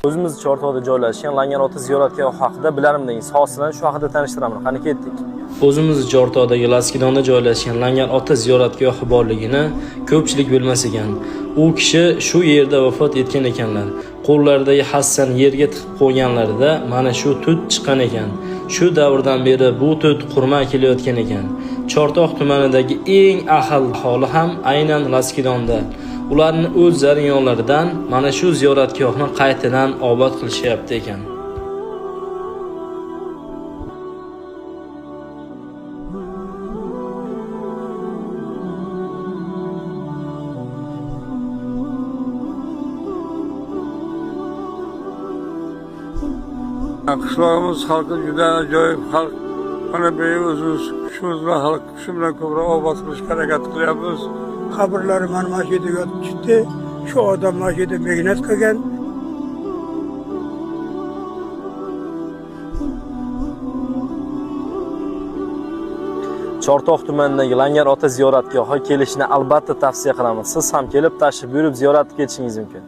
O'zimiz Chortoqda joylashgan Langar ota ziyoratgohi haqida bilarimdagi sosidan shu haqida tanishtiraman. Qani ketdik. O'zimiz Chortoqdagi Laskidonda joylashgan Langar ota ziyoratgohi borligini ko'pchilik bilmas ekan. U kishi shu yerda vafot etgan ekanlar. Qo'llaridagi hassani yerga tiqib qo'yganlarida mana shu tut chiqqan ekan. Shu davrdan beri bu tut qurma kelayotgan ekan. Chortoq tumanidagi eng aholi ham aynan Laskidonda. Ularning o'z jarayonlaridan mana shu ziyoratgohni qaytadan obod qilishyapti ekan. Qishlog'imiz xalqi juda ajoyib xalq. Mana bu o'zimiz kuchimiz va xalq kuchi bilan ko'proq obod qilishga harakat qilyapmiz. Qabrlari mana shu yerda yotib chiqdi. Shu odamlar shu yerda mehnat qilgan. Chortoq tumanidagi Langar ota ziyoratgohi kelishni albatta tavsiya qilamiz. Siz ham kelib tashrif buyurib ziyorat etishingiz mumkin.